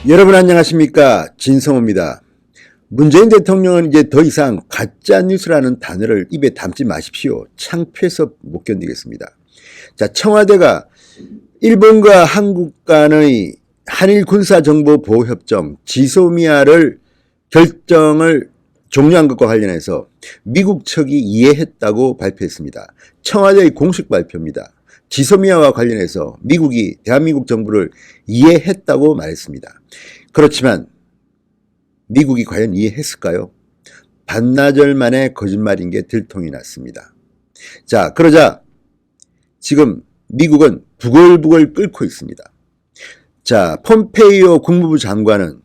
여러분 안녕하십니까, 진성호입니다. 문재인 대통령은 이제 더 이상 가짜뉴스라는 단어를 입에 담지 마십시오. 창피해서 못 견디겠습니다. 자, 청와대가 일본과 한국 간의 한일 군사정보보호협정 지소미아를 결정을 종료한 것과 관련해서 미국 측이 이해했다고 발표했습니다. 청와대의 공식 발표입니다. 지소미아와 관련해서 미국이 대한민국 정부를 이해했다고 말했습니다. 그렇지만 미국이 과연 이해했을까요? 반나절 만에 거짓말인 게 들통이 났습니다. 자, 그러자 지금 미국은 부글부글 끓고 있습니다. 자, 폼페이오 국무부 장관은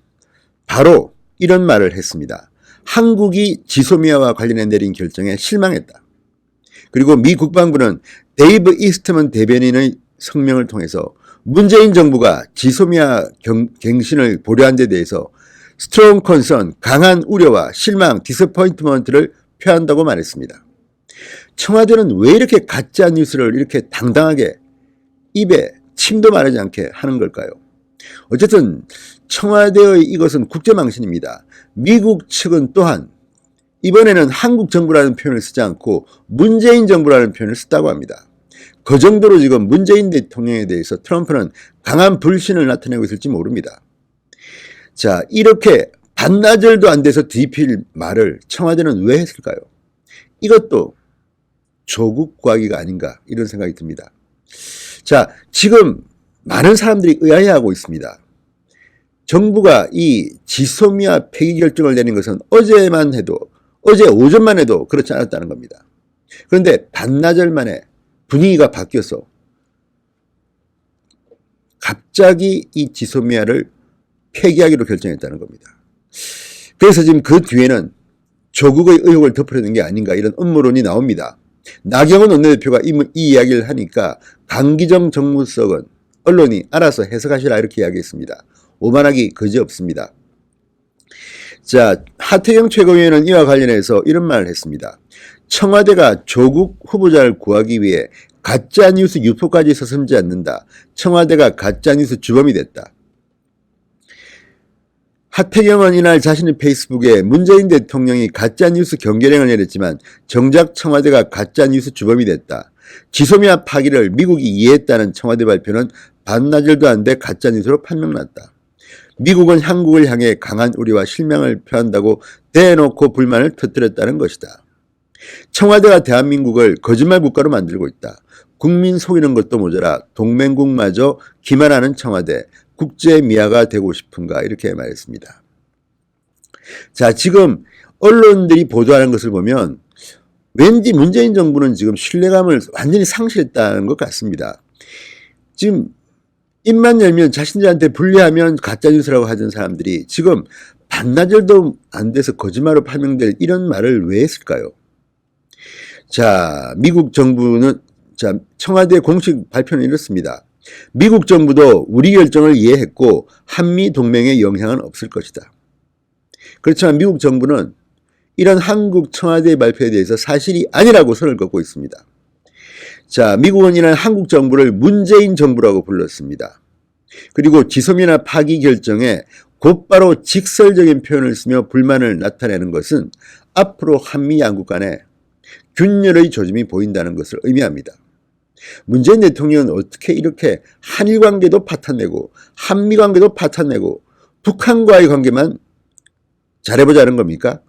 바로 이런 말을 했습니다. 한국이 지소미아와 관련해 내린 결정에 실망했다. 그리고 미 국방부는 데이브 이스트먼 대변인의 성명을 통해서 문재인 정부가 지소미아 갱신을 보류한 데 대해서 스트롱 컨선, 강한 우려와 실망, 디스포인트먼트를 표한다고 말했습니다. 청와대는 왜 이렇게 가짜 뉴스를 이렇게 당당하게 입에 침도 마르지 않게 하는 걸까요? 어쨌든 청와대의 이것은 국제망신입니다. 미국 측은 또한 이번에는 한국 정부라는 표현을 쓰지 않고 문재인 정부라는 표현을 썼다고 합니다. 그 정도로 지금 문재인 대통령에 대해서 트럼프는 강한 불신을 나타내고 있을지 모릅니다. 자, 이렇게 반나절도 안 돼서 뒤필 말을 청와대는 왜 했을까요? 이것도 조국 과기가 아닌가 이런 생각이 듭니다. 자, 지금 많은 사람들이 의아해하고 있습니다. 정부가 이 지소미아 폐기 결정을 내린 것은 어제 오전만 해도 그렇지 않았다는 겁니다. 그런데 반나절 만에 분위기가 바뀌어서 갑자기 이 지소미아를 폐기하기로 결정했다는 겁니다. 그래서 지금 그 뒤에는 조국의 의혹을 덮으려는 게 아닌가 이런 음모론이 나옵니다. 나경원 원내대표가 이 이야기를 하니까 강기정 정무수석은 언론이 알아서 해석하시라 이렇게 이야기했습니다. 오만하기 그지없습니다. 자, 하태경 최고위원은 이와 관련해서 이런 말을 했습니다. 청와대가 조국 후보자를 구하기 위해 가짜뉴스 유포까지 서슴지 않는다. 청와대가 가짜뉴스 주범이 됐다. 하태경은 이날 자신의 페이스북에 문재인 대통령이 가짜뉴스 경계령을 내렸지만 정작 청와대가 가짜뉴스 주범이 됐다. 지소미아 파기를 미국이 이해했다는 청와대 발표는 반나절도 안 돼 가짜뉴스로 판명났다. 미국은 한국을 향해 강한 우려와 실망을 표한다고 대놓고 불만을 터뜨렸다는 것이다. 청와대가 대한민국을 거짓말 국가로 만들고 있다. 국민 속이는 것도 모자라 동맹국마저 기만하는 청와대, 국제 미아가 되고 싶은가 이렇게 말했습니다. 자, 지금 언론들이 보도하는 것을 보면 왠지 문재인 정부는 지금 신뢰감을 완전히 상실했다는 것 같습니다. 지금 입만 열면 자신들한테 불리하면 가짜뉴스라고 하던 사람들이 지금 반나절도 안 돼서 거짓말로 판명될 이런 말을 왜 했을까요? 자, 미국 정부는, 자, 청와대 공식 발표는 이렇습니다. 미국 정부도 우리 결정을 이해했고 한미 동맹에 영향은 없을 것이다. 그렇지만 미국 정부는 이런 한국 청와대의 발표에 대해서 사실이 아니라고 선을 긋고 있습니다. 자, 미국은 이런 한국 정부를 문재인 정부라고 불렀습니다. 그리고 지소미아 파기 결정에 곧바로 직설적인 표현을 쓰며 불만을 나타내는 것은 앞으로 한미 양국 간에 균열의 조짐이 보인다는 것을 의미합니다. 문재인 대통령은 어떻게 이렇게 한일 관계도 파탄내고 한미 관계도 파탄내고 북한과의 관계만 잘해보자는 겁니까?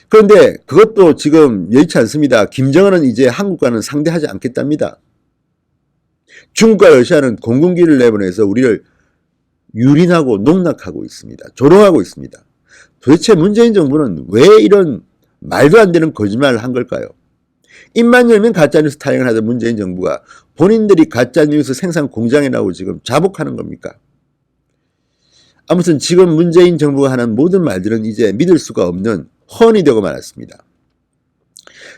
그런데 그것도 지금 여의치 않습니다. 김정은은 이제 한국과는 상대하지 않겠답니다. 중국과 러시아는 공군기를 내보내서 우리를 유린하고 농락하고 있습니다. 조롱하고 있습니다. 도대체 문재인 정부는 왜 이런 말도 안 되는 거짓말을 한 걸까요? 입만 열면 가짜뉴스 타령을 하던 문재인 정부가 본인들이 가짜뉴스 생산 공장이라고 지금 자복하는 겁니까? 아무튼 지금 문재인 정부가 하는 모든 말들은 이제 믿을 수가 없는 허언이 되고 말았습니다.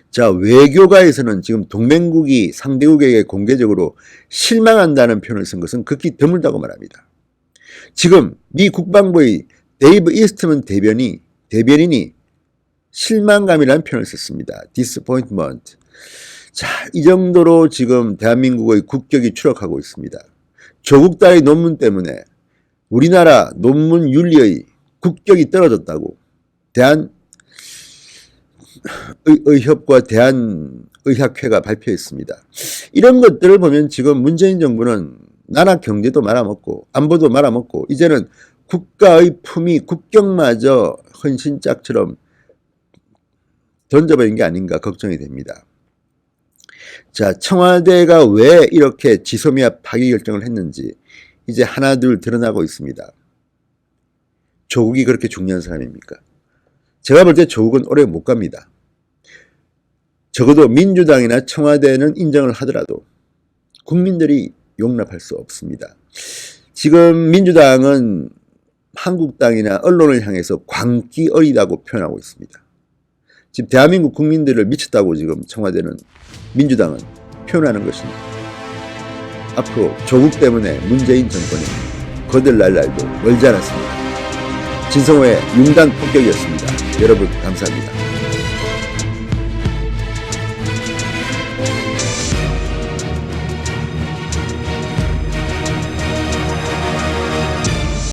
자, 외교가에서는 지금 동맹국이 상대국에게 공개적으로 실망한다는 표현을 쓴 것은 극히 드물다고 말합니다. 지금 미 국방부의 데이브 이스트먼 대변인이 실망감이라는 표현을 썼습니다. disappointment. 자, 이 정도로 지금 대한민국의 국격이 추락하고 있습니다. 조국 따위 논문 때문에 우리나라 논문 윤리의 국격이 떨어졌다고 대한의협과 대한의학회가 발표했습니다. 이런 것들을 보면 지금 문재인 정부는 나라 경제도 말아먹고 안보도 말아먹고 이제는 국가의 품위 국격마저 헌신짝처럼 던져버린 게 아닌가 걱정이 됩니다. 자, 청와대가 왜 이렇게 지소미아 파기 결정을 했는지 이제 하나둘 드러나고 있습니다. 조국이 그렇게 중요한 사람입니까? 제가 볼 때 조국은 오래 못 갑니다. 적어도 민주당이나 청와대는 인정을 하더라도 국민들이 용납할 수 없습니다. 지금 민주당은 한국당이나 언론을 향해서 광기 어리다고 표현하고 있습니다. 지금 대한민국 국민들을 미쳤다고 지금 청와대는 민주당은 표현하는 것입니다. 앞으로 조국 때문에 문재인 정권이 거들날 날도 멀지 않았습니다. 진성호의 융단 폭격이었습니다. 여러분 감사합니다.